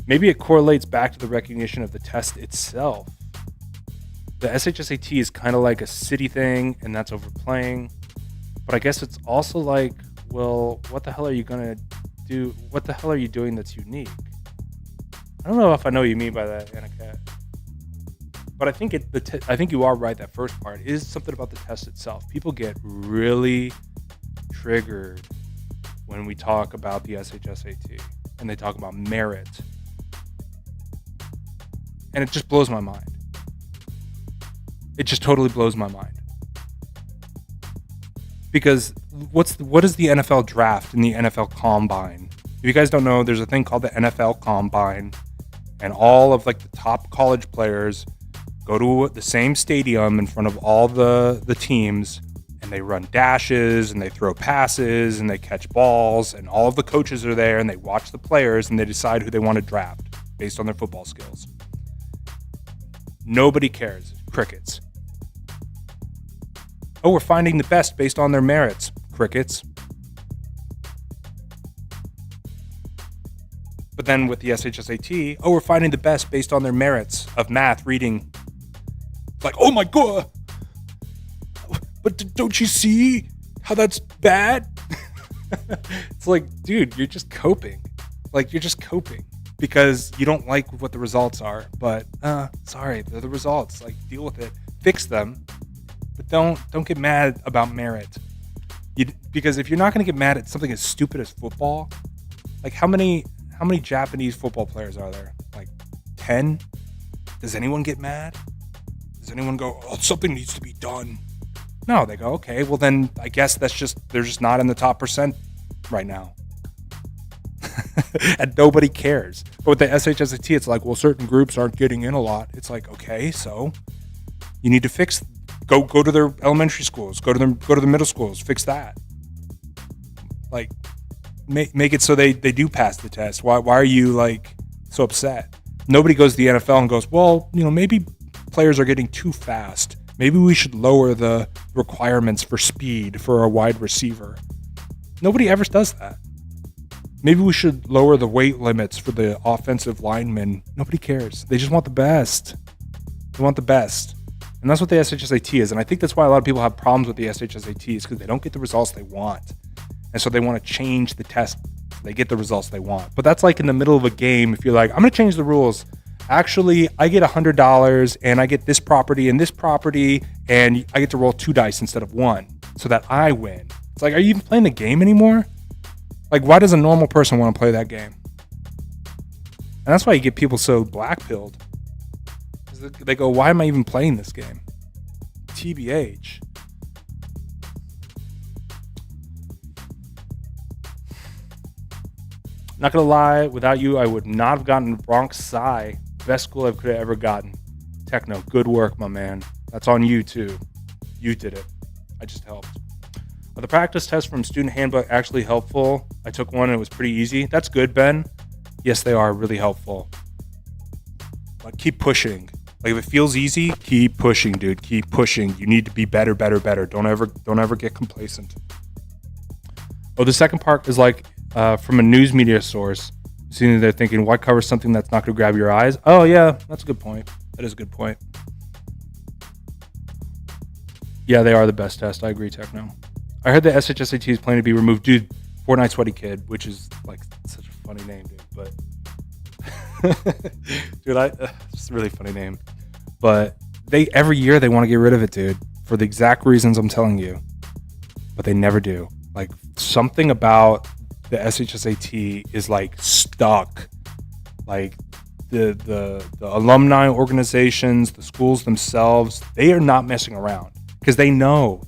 Maybe it correlates back to the recognition of the test itself. The SHSAT is kind of like a city thing, and that's overplaying. But I guess it's also like, well, what the hell are you going to do? What the hell are you doing that's unique? I don't know if I know what you mean by that, Anacat. But I think I think you are right. That first part is something about the test itself. People get really triggered when we talk about the SHSAT and they talk about merit. And it just blows my mind. It just totally blows my mind. Because what is the NFL draft and the NFL combine? If you guys don't know, there's a thing called the NFL combine, and all of like the top college players go to the same stadium in front of all the teams, and they run dashes and they throw passes and they catch balls, and all of the coaches are there and they watch the players and they decide who they want to draft based on their football skills. Nobody cares. Crickets. Oh, we're finding the best based on their merits. Crickets. But then with the SHSAT, oh, we're finding the best based on their merits of math, reading. It's like, oh my God. But don't you see how that's bad? It's like, dude, you're just coping. Like, you're just coping because you don't like what the results are. But, sorry, they're the results. Like, deal with it. Fix them. But don't get mad about merit. Because if you're not going to get mad at something as stupid as football, like how many Japanese football players are there? Like 10? Does anyone get mad? Does anyone go, oh, something needs to be done? No, they go, okay, well then I guess they're just not in the top percent right now. And nobody cares. But with the SHSAT, it's like, well, certain groups aren't getting in a lot. It's like, okay, so you need to fix. Go to their elementary schools. Go to the middle schools. Fix that. Like, make it so they do pass the test. Why are you like so upset? Nobody goes to the NFL and goes, well, maybe players are getting too fast. Maybe we should lower the requirements for speed for a wide receiver. Nobody ever does that. Maybe we should lower the weight limits for the offensive linemen. Nobody cares. They just want the best. They want the best. And that's what the SHSAT is. And I think that's why a lot of people have problems with the SHSAT is because they don't get the results they want. And so they want to change the test so they get the results they want. But that's like in the middle of a game. If you're like, I'm going to change the rules. Actually, I get $100 and I get this property and I get to roll 2 dice instead of 1 so that I win. It's like, are you even playing the game anymore? Like, why does a normal person want to play that game? And that's why you get people so black-pilled. They go, why am I even playing this game? TBH. Not gonna lie, without you, I would not have gotten Bronx Sci. Best school I could have ever gotten. Techno, good work, my man. That's on you too. You did it. I just helped. Are the practice tests from Student Handbook actually helpful? I took one and it was pretty easy. That's good, Ben. Yes, they are really helpful. But keep pushing. Like, if it feels easy, keep pushing, dude. Keep pushing. You need to be better. Don't ever get complacent. Oh, the second part is like from a news media source. Sitting there thinking, why cover something that's not going to grab your eyes? Oh, yeah, that's a good point. That is a good point. Yeah, they are the best test. I agree, Techno. I heard the SHSAT is planning to be removed. Dude, Fortnite Sweaty Kid, which is like such a funny name, dude. But dude, it's a really funny name. But every year they want to get rid of it, dude, for the exact reasons I'm telling you. But they never do. Like, something about the SHSAT is like stuck. Like the alumni organizations, the schools themselves, they are not messing around because they know.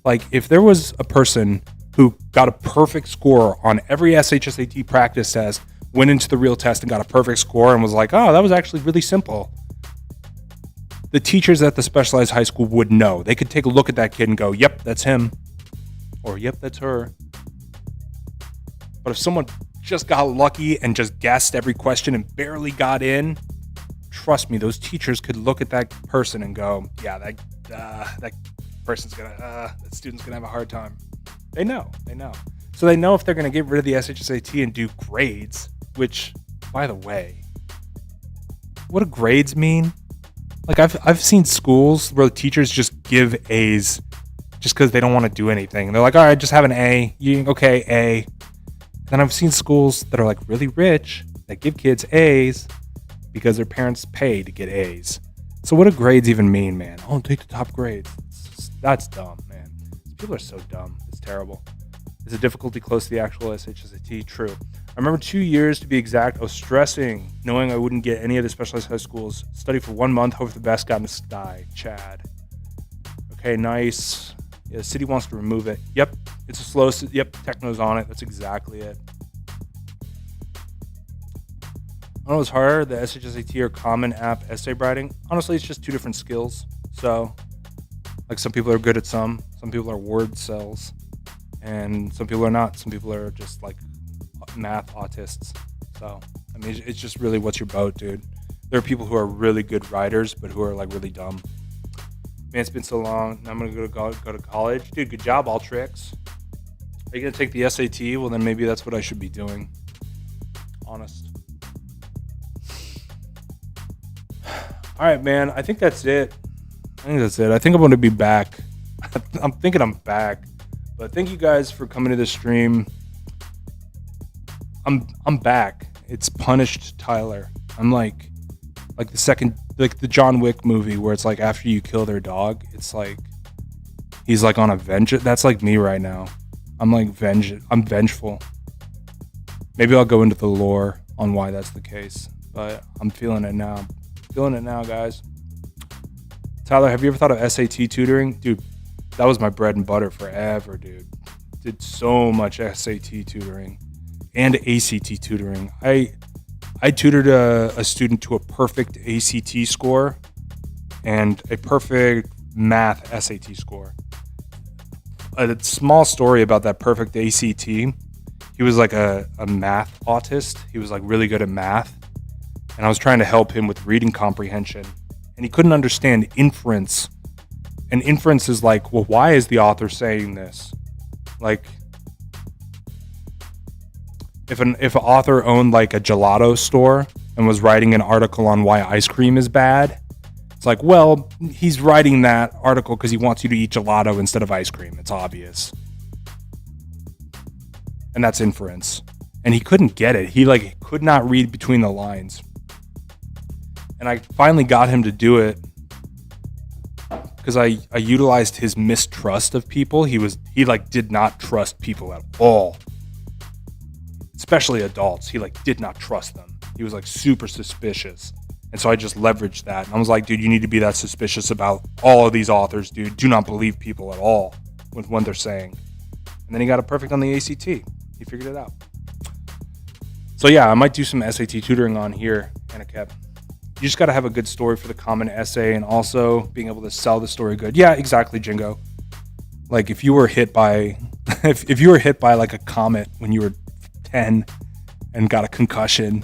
Like, if there was a person who got a perfect score on every SHSAT practice test, went into the real test and got a perfect score and was like, oh, that was actually really simple, the teachers at the specialized high school would know. They could take a look at that kid and go, yep, that's him. Or, yep, that's her. But if someone just got lucky and just guessed every question and barely got in, trust me, those teachers could look at that person and go, yeah, that student's gonna have a hard time. They know. So they know if they're gonna get rid of the SHSAT and do grades, which, by the way, what do grades mean? Like, I've seen schools where the teachers just give A's just because they don't want to do anything. They're like, all right, just have an A. Okay, A. Then I've seen schools that are like really rich that give kids A's because their parents pay to get A's. So what do grades even mean, man? Oh, take the top grades. That's dumb, man. People are so dumb. It's terrible. Is the difficulty close to the actual SHSAT? True. I remember 2 years to be exact. I was stressing, knowing I wouldn't get any of the specialized high schools. Study for 1 month, hope for the best, got in the sky. Chad. Okay, nice. Yeah, the city wants to remove it. Yep, it's a slow. Yep, Techno's on it. That's exactly it. I don't know what's harder, the SHSAT or Common App essay writing. Honestly, it's just two different skills. So, like, some people are good at some people are word cells, and some people are not. Some people are just like math autists. So, I mean, it's just really what's your boat, dude. There are people who are really good writers, but who are like really dumb. Man, it's been so long. Now I'm gonna go to college, dude. Good job, all tricks. Are you gonna take the SAT? Well, then maybe that's what I should be doing. Honest. All right, man. I think that's it. I think I'm going to be back. I'm thinking I'm back. But thank you guys for coming to the stream. I'm back. It's Punished Tyler. I'm like the second, like the John Wick movie where it's like after you kill their dog, it's like he's like on a vengeance. That's like me right now. I'm like I'm vengeful. Maybe I'll go into the lore on why that's the case, but I'm feeling it now. Guys. Tyler, have you ever thought of SAT tutoring? Dude, that was my bread and butter forever, dude. Did so much SAT tutoring and ACT tutoring. I tutored a student to a perfect ACT score and a perfect math SAT score. A small story about that perfect ACT. He was like a math autist. He was like really good at math. And I was trying to help him with reading comprehension. And he couldn't understand inference. And inference is like, well, why is the author saying this? Like, if an author owned like a gelato store and was writing an article on why ice cream is bad, it's like, well, he's writing that article because he wants you to eat gelato instead of ice cream. It's obvious. And that's inference. And he couldn't get it. He like could not read between the lines. And I finally got him to do it because I utilized his mistrust of people. He like did not trust people at all, especially adults. He like did not trust them. He was like super suspicious. And so I just leveraged that. And I was like, dude, you need to be that suspicious about all of these authors, dude. Do not believe people at all with what they're saying. And then he got it perfect on the ACT. He figured it out. So yeah, I might do some SAT tutoring on here, Anakev. You just got to have a good story for the common essay and also being able to sell the story good. Yeah, exactly, Jingo. Like if you were hit by if you were hit by like a comet when you were 10 and got a concussion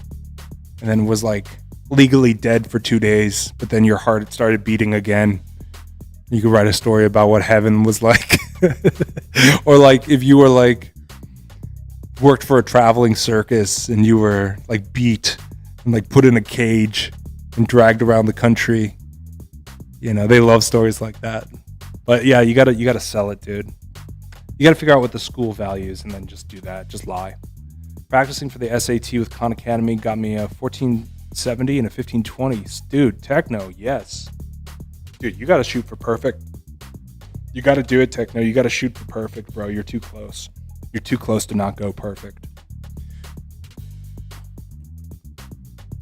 and then was like legally dead for 2 days, but then your heart started beating again, you could write a story about what heaven was like. Or like if you were like worked for a traveling circus and you were like beat and like put in a cage and dragged around the country. They love stories like that. But yeah, you gotta sell it, dude. You gotta figure out what the school values and then just do that. Just lie. Practicing for the SAT with Khan Academy got me a 1470 and a 1520. Dude, techno, yes. Dude, you gotta shoot for perfect. You gotta do it, techno. You gotta shoot for perfect, bro. You're too close. You're too close to not go perfect.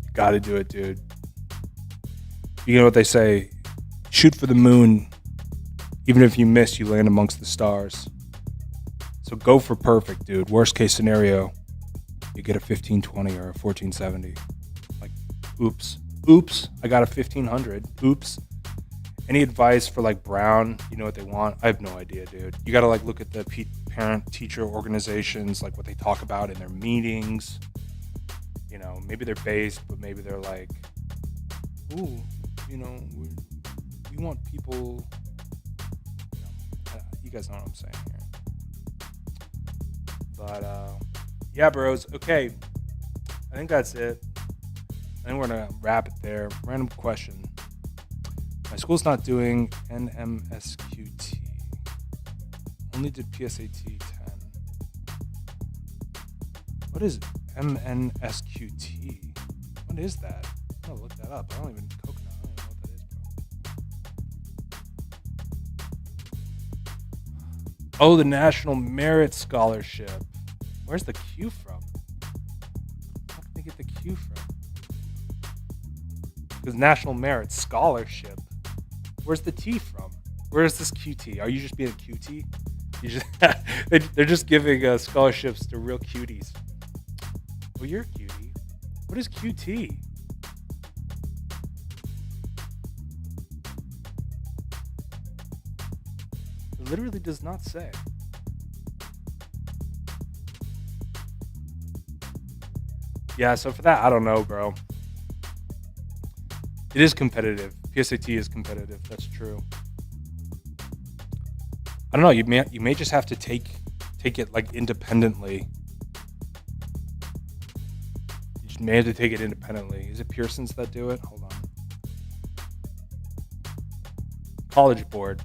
You gotta do it, dude. You know what they say? Shoot for the moon. Even if you miss, you land amongst the stars. So go for perfect, dude. Worst case scenario, you get a 1520 or a 1470. Like, oops. I got a 1500. Oops. Any advice for like Brown? You know what they want? I have no idea, dude. You got to like look at the parent-teacher organizations, like what they talk about in their meetings. Maybe they're based, but maybe they're like, ooh, we want people. You guys know what I'm saying here. But yeah, bros. Okay, I think that's it. I think we're gonna wrap it there. Random question. My school's not doing NMSQT. Only did PSAT 10. What is MNSQT? What is that? I'm gonna look that up. I don't even know what that is, bro. Oh, the National Merit Scholarship. Where's the Q from? How can they get the Q from? Because National Merit Scholarship. Where's the T from? Where is this QT? Are you just being a QT? They're just giving scholarships to real cuties. Well, you're a cutie. What is QT? It literally does not say. Yeah, so for that, I don't know, bro. It is competitive. PSAT is competitive. That's true. I don't know. You may just have to take it like independently. You just may have to take it independently. Is it Pearson's that do it? Hold on. College Board.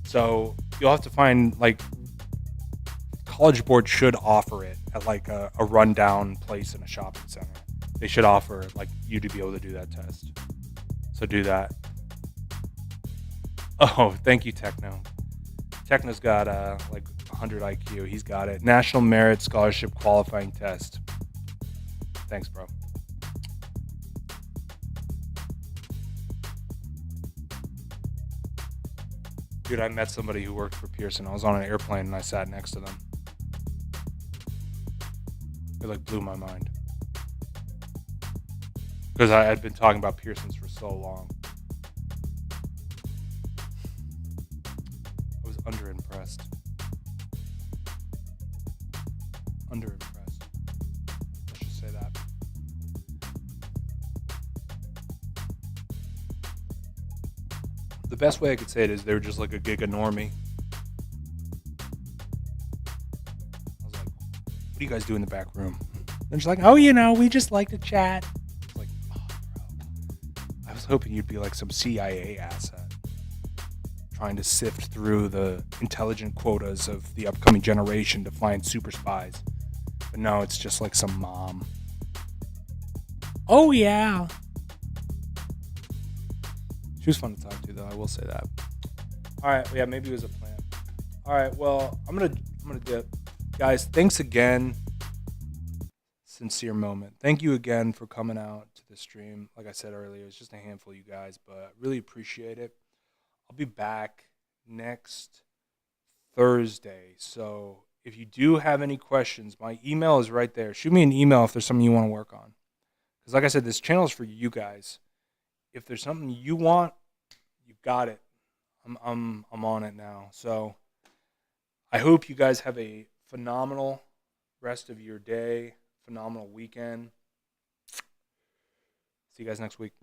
So you'll have to find like College Board should offer it at like a rundown place in a shopping center. They should offer like you to be able to do that test. So do that. Oh, thank you, Techno. Techno's got like 100 IQ. He's got it. National Merit Scholarship Qualifying Test. Thanks, bro. Dude, I met somebody who worked for Pearson. I was on an airplane and I sat next to them. It like blew my mind. Because I had been talking about Pearson's for so long. I was underimpressed. Let's just say that. The best way I could say it is they were just like a giga normie. I was like, what do you guys do in the back room? They're just like, oh, we just like to chat. It's like, oh, bro. I was hoping you'd be like some CIA asset. Trying to sift through the intelligent quotas of the upcoming generation to find super spies. But no, it's just like some mom. Oh, yeah. She was fun to talk to, though. I will say that. All right. Yeah, maybe it was a plan. All right. Well, I'm gonna dip, guys. Thanks again. Sincere moment. Thank you again for coming out to the stream. Like I said earlier, it's just a handful of you guys, but really appreciate it. I'll be back next Thursday. So if you do have any questions, my email is right there. Shoot me an email if there's something you want to work on. Because like I said, this channel is for you guys. If there's something you want, you got it. I'm on it now. So I hope you guys have a phenomenal rest of your day, phenomenal weekend. See you guys next week.